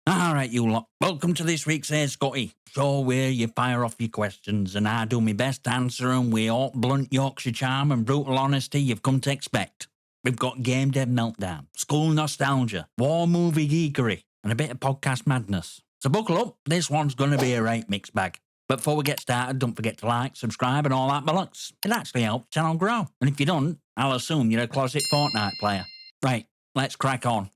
Alright, you lot. Welcome to this week's Hey Scotty show where you fire off your questions and I do my best to answer them with all blunt Yorkshire charm and brutal honesty you've come to expect. We've got game dev meltdown, school nostalgia, war movie geekery, and a bit of podcast madness. So buckle up, this one's going to be a right mixed bag. But before we get started, don't forget to like, subscribe and all that bollocks. It actually helps the channel grow. And if you don't, I'll assume you're a closet Fortnite player. Right, let's crack on.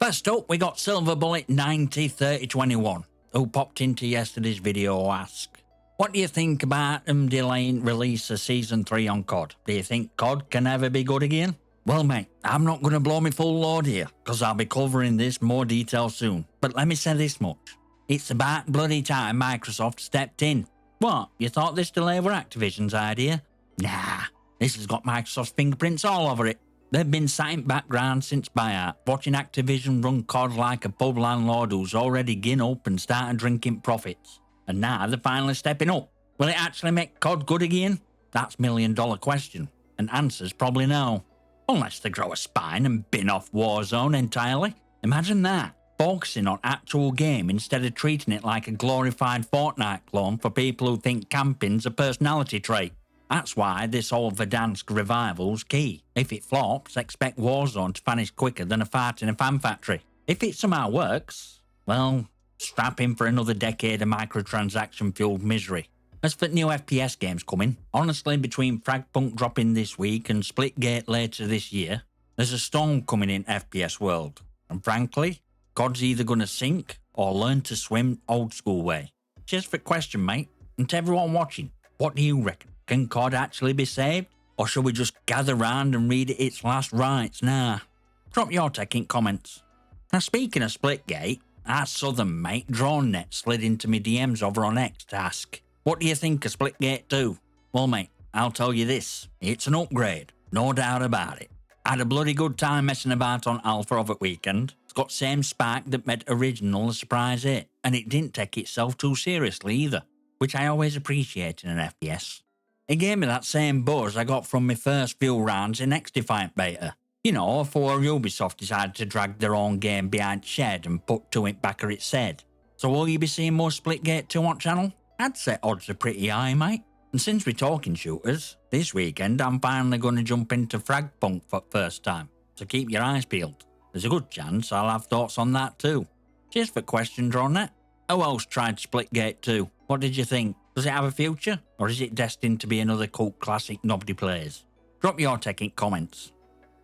First up, we got Silver Bullet 903021, who popped into yesterday's video to ask, what do you think about them delaying release of Season 3 on COD? Do you think COD can ever be good again? Well mate, I'm not going to blow me full load here, because I'll be covering this more detail soon, but let me say this much. It's about bloody time Microsoft stepped in. What, you thought this delay were Activision's idea? Nah, this has got Microsoft's fingerprints all over it. They've been sat in background since buyout, watching Activision run COD like a pub landlord who's already given up and started drinking profits. And now they're finally stepping up. Will it actually make COD good again? That's $1 million question. And answer's probably no. Unless they grow a spine and bin off Warzone entirely. Imagine that. Focusing on actual game instead of treating it like a glorified Fortnite clone for people who think camping's a personality trait. That's why this whole Verdansk revival's key. If it flops, expect Warzone to vanish quicker than a fart in a fan factory. If it somehow works, well, strap in for another decade of microtransaction-fueled misery. As for new FPS games coming, honestly, between Fragpunk dropping this week and Splitgate later this year, there's a storm coming in FPS world. And frankly, COD's either gonna sink or learn to swim old school way. Cheers for the question, mate. And to everyone watching, what do you reckon? Can COD actually be saved? Or should we just gather round and read it its last rites now? Drop your take in comments. Now speaking of Splitgate, our southern mate DroneNet slid into me DMs over on X to ask, what do you think of Splitgate 2? Well mate, I'll tell you this, it's an upgrade, no doubt about it. I had a bloody good time messing about on Alpha over the weekend. It's got same spark that made original a surprise hit, and it didn't take itself too seriously either, which I always appreciate in an FPS. It gave me that same buzz I got from my first few rounds in X-Defiant beta. You know, before Ubisoft decided to drag their own game behind shed and put to it back at its head. So will you be seeing more Splitgate 2 on channel? I'd say odds are pretty high, mate. And since we're talking shooters, this weekend I'm finally going to jump into Fragpunk for the first time. So keep your eyes peeled. There's a good chance I'll have thoughts on that too. Cheers for question, DroneNet. Who else tried Splitgate 2? What did you think? Does it have a future? Or is it destined to be another cult classic nobody plays? Drop your take in comments.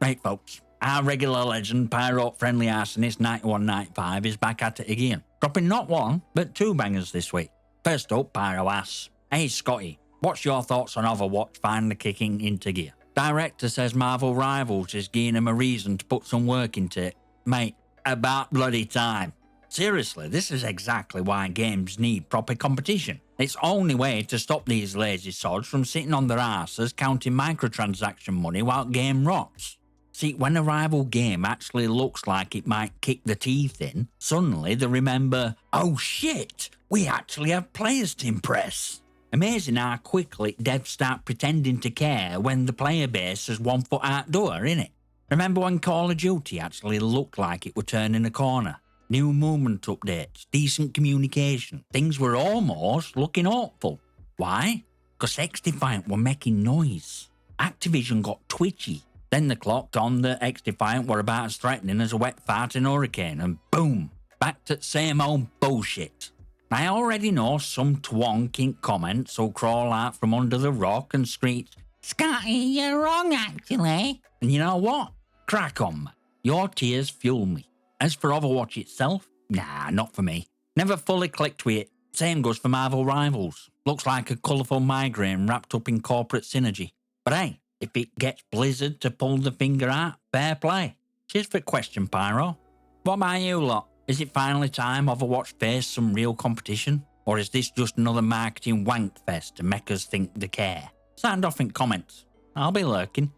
Right folks, our regular legend, Pyro Friendly Arsonist 9195 is back at it again. Dropping not one, but two bangers this week. First up, Pyro asks, Hey Scotty, what's your thoughts on Overwatch finally kicking into gear? Director says Marvel Rivals is giving him a reason to put some work into it. Mate, about bloody time. Seriously, this is exactly why games need proper competition. It's the only way to stop these lazy sods from sitting on their asses counting microtransaction money while game rots. See, when a rival game actually looks like it might kick the teeth in, suddenly they remember, oh shit, we actually have players to impress. Amazing how quickly devs start pretending to care when the player base is 1 foot outdoor, innit? Remember when Call of Duty actually looked like it were turning a corner? New movement updates, decent communication, things were almost looking hopeful. Why? Because X-Defiant were making noise. Activision got twitchy. Then they clocked on that X-Defiant were about as threatening as a wet fart in a hurricane, and boom, back to the same old bullshit. I already know some twonk in comments will crawl out from under the rock and screech, Scotty, you're wrong actually. And you know what? Crack on, man. Your tears fuel me. As for Overwatch itself, nah, not for me. Never fully clicked with it. Same goes for Marvel Rivals. Looks like a colourful migraine wrapped up in corporate synergy. But hey, if it gets Blizzard to pull the finger out, fair play. Cheers for the question, Pyro. What about you lot? Is it finally time Overwatch faced some real competition? Or is this just another marketing wank fest to make us think they care? Sound off in comments. I'll be lurking.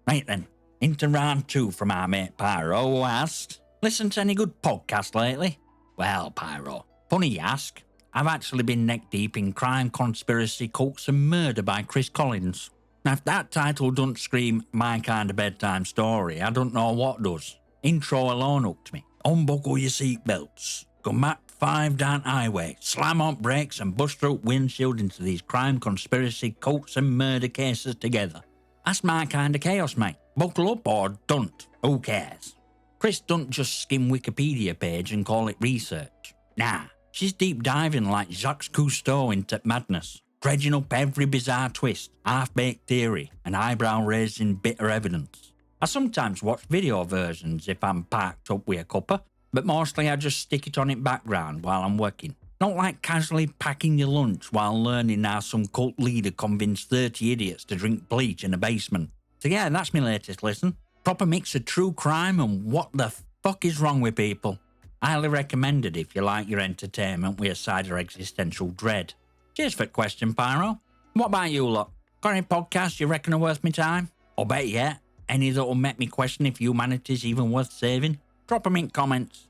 Right then, into round 2 from our mate Pyro, who asked, listen to any good podcasts lately? Well, Pyro, funny you ask. I've actually been neck deep in crime, conspiracy, cults and murder by Chris Collins. Now if that title doesn't scream my kind of bedtime story, I don't know what does. Intro alone hooked me. Unbuckle your seatbelts. Go map 5 down highway, slam on brakes and bust through windshield into these crime, conspiracy, cults and murder cases together. That's my kind of chaos, mate. Buckle up or don't. Who cares? Chris don't just skim Wikipedia page and call it research. Nah, she's deep diving like Jacques Cousteau into madness, dredging up every bizarre twist, half-baked theory and eyebrow-raising bitter evidence. I sometimes watch video versions if I'm parked up with a cuppa, but mostly I just stick it on in background while I'm working. Not like casually packing your lunch while learning how some cult leader convinced 30 idiots to drink bleach in a basement. So yeah, that's my latest listen. Proper mix of true crime and what the fuck is wrong with people. Highly recommended if you like your entertainment with a side of existential dread. Cheers for the question, Pyro. What about you lot? Got any podcasts you reckon are worth my time? Or better yet, any that'll make me question if humanity's even worth saving? Drop them in comments.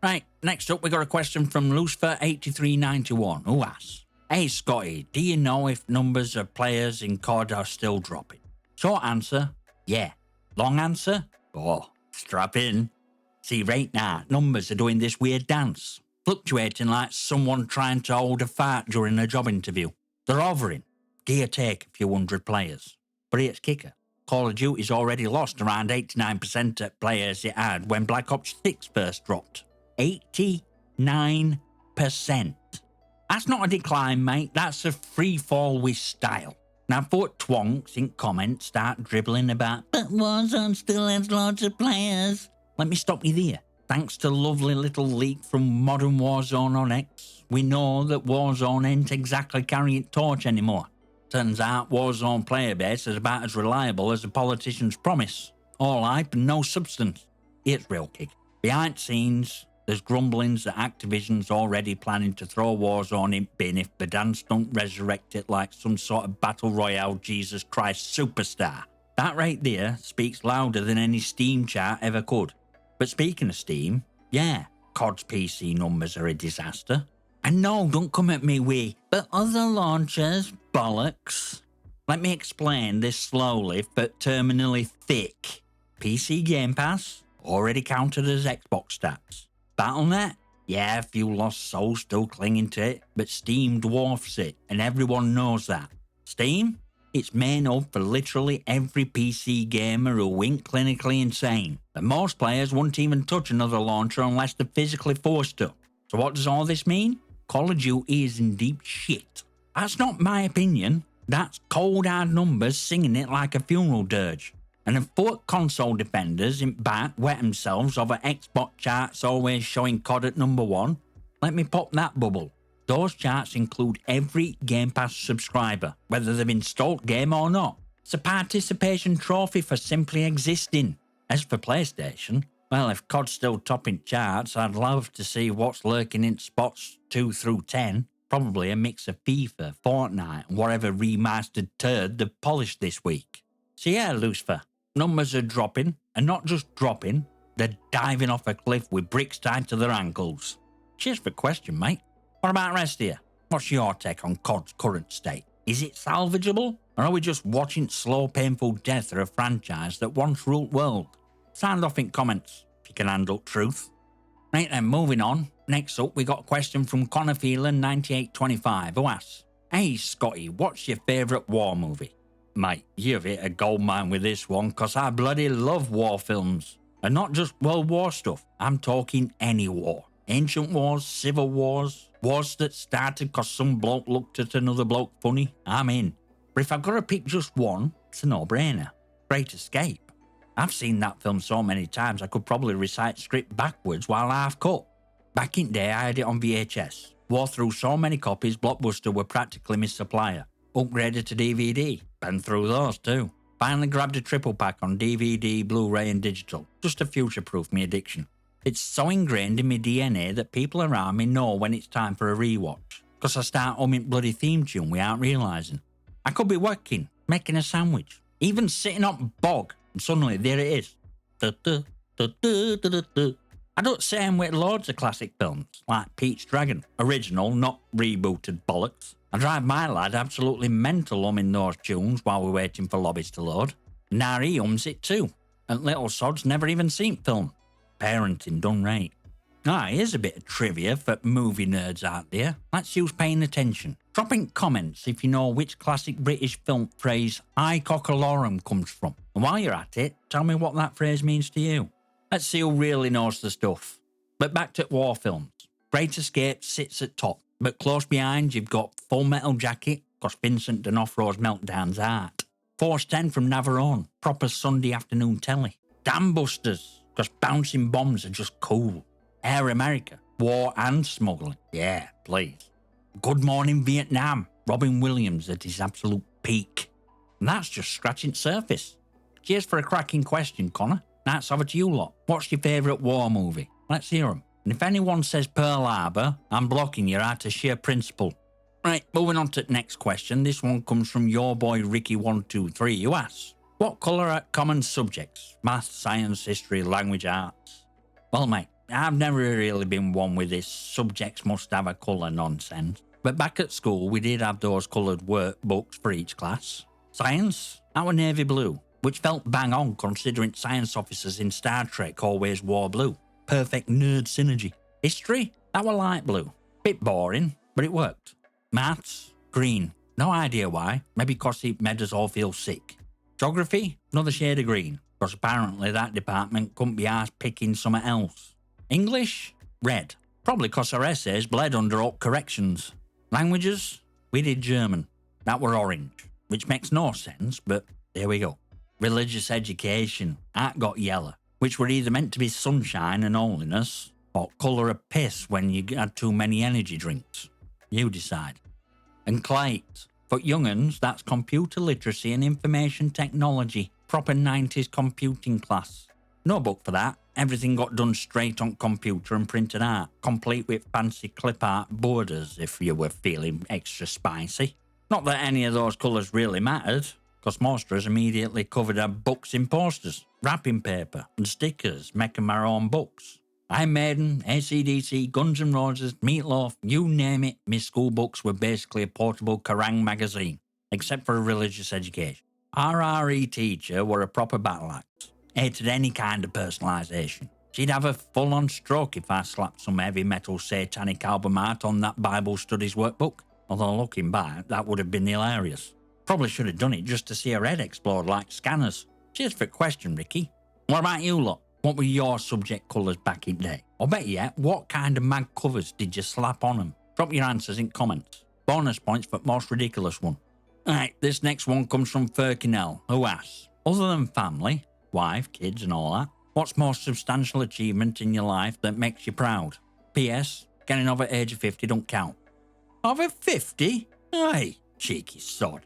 Right, next up we got a question from Lucifer8391 who asks, Hey Scotty, do you know if numbers of players in COD are still dropping? Short answer, yeah. Long answer, oh, strap in. See, right now, numbers are doing this weird dance, fluctuating like someone trying to hold a fart during a job interview. They're hovering, give or take a few hundred players. But here's kicker. Call of Duty's already lost around 89% of players it had when Black Ops 6 first dropped. 89%. That's not a decline, mate. That's a free fall with style. Now, foot twonks in comments start dribbling about, but Warzone still has lots of players. Let me stop you there. Thanks to lovely little leak from Modern Warzone on X, we know that Warzone ain't exactly carrying torch anymore. Turns out Warzone player base is about as reliable as a politician's promise. All hype and no substance. It's real kick. Behind scenes, there's grumblings that Activision's already planning to throw Warzone in bin if Verdansk don't resurrect it like some sort of Battle Royale Jesus Christ superstar. That right there speaks louder than any Steam chart ever could. But speaking of Steam, yeah, COD's PC numbers are a disaster. And no, don't come at me with, but other launchers, bollocks. Let me explain this slowly but terminally thick. PC Game Pass, already counted as Xbox stats. Battle.net? Yeah, a few lost souls still clinging to it, but Steam dwarfs it, and everyone knows that. Steam? It's main hub for literally every PC gamer who ain't clinically insane, and most players won't even touch another launcher unless they're physically forced to. So what does all this mean? Call of Duty is in deep shit. That's not my opinion, that's cold hard numbers singing it like a funeral dirge. And if foot console defenders in back wet themselves over Xbox charts always showing COD at number 1, let me pop that bubble. Those charts include every Game Pass subscriber, whether they've installed game or not. It's a participation trophy for simply existing. As for PlayStation, well, if COD's still topping charts, I'd love to see what's lurking in spots 2 through 10. Probably a mix of FIFA, Fortnite, and whatever remastered turd they've polished this week. So yeah, Lucifer, numbers are dropping, and not just dropping, they're diving off a cliff with bricks tied to their ankles. Cheers for the question, mate. What about the rest of you? What's your take on COD's current state? Is it salvageable? Or are we just watching slow, painful death of a franchise that once ruled world? Sound off in comments if you can handle truth. Right then, moving on. Next up, we got a question from Connor Phelan 9825 who asks, Hey Scotty, what's your favourite war movie? Mate, you've hit a goldmine with this one, cause I bloody love war films. And not just World War stuff, I'm talking any war. Ancient wars, civil wars, wars that started cause some bloke looked at another bloke funny, I'm in. But if I've got to pick just one, it's a no-brainer. Great Escape. I've seen that film so many times I could probably recite script backwards while half cut. Back in day I had it on VHS. Wore through so many copies Blockbuster were practically my supplier. Upgraded to DVD, been through those too. Finally grabbed a triple pack on DVD, Blu-ray and digital, just to future-proof my addiction. It's so ingrained in my DNA that people around me know when it's time for a rewatch, cause I start humming bloody theme tune without realising. I could be working, making a sandwich, even sitting on bog, and suddenly there it is. I do the same with loads of classic films, like Pete's Dragon, original, not rebooted bollocks. I drive my lad absolutely mental humming those tunes while we're waiting for lobbies to load. Now he hums it too, and little sod's never even seen film. Parenting done right. Here's a bit of trivia for movie nerds out there. Let's see who's paying attention. Drop in comments if you know which classic British film phrase "I cockalorum" comes from. And while you're at it, tell me what that phrase means to you. Let's see who really knows the stuff. But back to war films. Great Escape sits at top, but close behind you've got Full Metal Jacket, cause Vincent D'Onofrio's meltdown's art. Force 10 from Navarone, proper Sunday afternoon telly. Dam Busters, cause bouncing bombs are just cool. Air America, war and smuggling. Yeah, please. Good Morning Vietnam, Robin Williams at his absolute peak. And that's just scratching the surface. Cheers for a cracking question, Connor. Now it's over to you lot. What's your favourite war movie? Let's hear them. And if anyone says Pearl Harbor, I'm blocking you out of sheer principle. Right, moving on to the next question. This one comes from your boy Ricky123, who asks, what colour are common subjects? Math, science, history, language, arts? Well, mate, I've never really been one with this subjects must have a colour nonsense. But back at school, we did have those coloured workbooks for each class. Science, that were navy blue, which felt bang on considering science officers in Star Trek always wore blue. Perfect nerd synergy. History, that were light blue. Bit boring, but it worked. Maths, green. No idea why, maybe because it made us all feel sick. Geography, another shade of green, because apparently that department couldn't be arsed picking something else. English, red, probably because our essays bled under up corrections. Languages, we did German, that were orange, which makes no sense, but there we go. Religious education, that got yellow, which were either meant to be sunshine and holiness, or colour of piss when you had too many energy drinks. You decide. And Clayt, for young'uns, that's computer literacy and information technology, proper 90s computing class. No book for that, everything got done straight on computer and printed out, complete with fancy clip art borders if you were feeling extra spicy. Not that any of those colours really mattered, because most of us immediately covered our books in posters, wrapping paper and stickers, making our own books. Iron Maiden, AC/DC, Guns N' Roses, Meatloaf, you name it, my school books were basically a portable Kerrang magazine, except for a religious education. Our RE teacher were a proper battle axe, hated any kind of personalisation. She'd have a full-on stroke if I slapped some heavy metal satanic album art on that Bible studies workbook, although looking back, that would have been hilarious. Probably should have done it just to see her head explode like scanners. Cheers for the question, Ricky. What about you lot? What were your subject colours back in the day? Or better yet, what kind of mag covers did you slap on them? Drop your answers in comments. Bonus points for the most ridiculous one. Alright, this next one comes from Firkinell, who asks, other than family, wife, kids and all that, what's the most substantial achievement in your life that makes you proud? P.S. Getting over age of 50 don't count. Over 50? Aye, cheeky sod.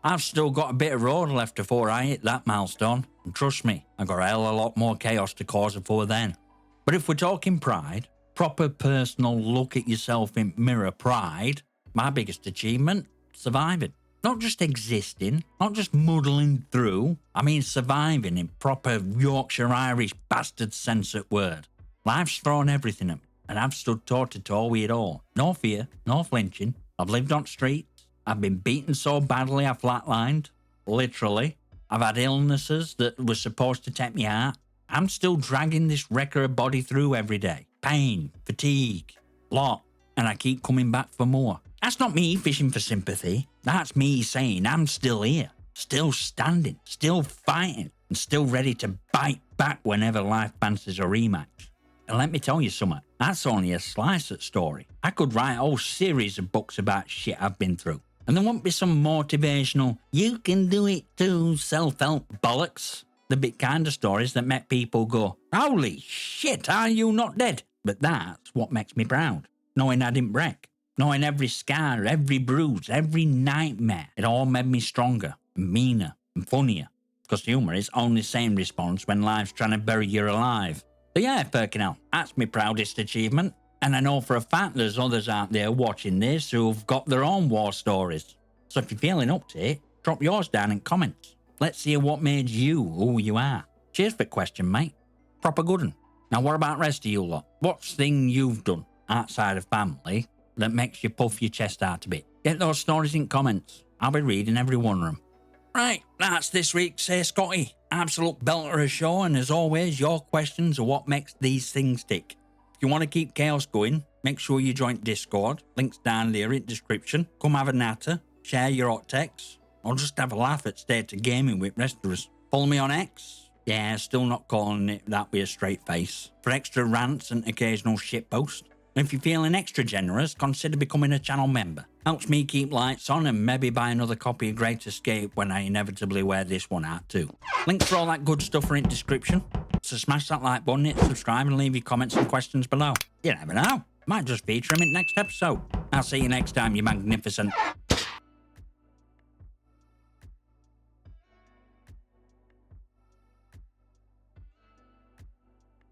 I've still got a bit of road left before I hit that milestone, and trust me, I got a hell of a lot more chaos to cause before then. But if we're talking pride, proper personal look at yourself in mirror pride, my biggest achievement, surviving. Not just existing, not just muddling through, I mean surviving in proper Yorkshire Irish bastard sense of word. Life's thrown everything at me, and I've stood toe to toe with it all. No fear, no flinching. I've lived on streets. I've been beaten so badly I flatlined, literally. I've had illnesses that were supposed to take me out. I'm still dragging this wrecker of body through every day. Pain, fatigue, lot, and I keep coming back for more. That's not me fishing for sympathy. That's me saying I'm still here, still standing, still fighting, and still ready to bite back whenever life fancies a rematch. And let me tell you something, that's only a slice of the story. I could write a whole series of books about shit I've been through. And there won't be some motivational, you can do it too, self-help bollocks. The bit kind of stories that make people go, holy shit, are you not dead? But that's what makes me proud. Knowing I didn't break. Knowing every scar, every bruise, every nightmare. It all made me stronger, and meaner, and funnier. Because humour is only sane response when life's trying to bury you alive. So yeah, Firkinell, that's my proudest achievement. And I know for a fact there's others out there watching this who've got their own war stories. So if you're feeling up to it, drop yours down in comments. Let's hear what made you who you are. Cheers for the question, mate. Proper good one. Now, what about the rest of you lot? What's thing you've done outside of family that makes you puff your chest out a bit? Get those stories in comments. I'll be reading every one of them. Right, that's this week's Hey Scotty. Absolute belter of a show, and as always, your questions are what makes these things tick. If you want to keep chaos going, make sure you join Discord. Links down there in the description. Come have a natter, share your hot takes, or just have a laugh at State of Gaming with rest of us. Follow me on X. Yeah, still not calling it that with a straight face. For extra rants and occasional shitpost. And if you're feeling extra generous, consider becoming a channel member. Helps me keep lights on and maybe buy another copy of Great Escape when I inevitably wear this one out too. Links for all that good stuff are in the description. So smash that like button, hit subscribe and leave your comments and questions below. You never know, might just feature them in the next episode. I'll see you next time, you magnificent.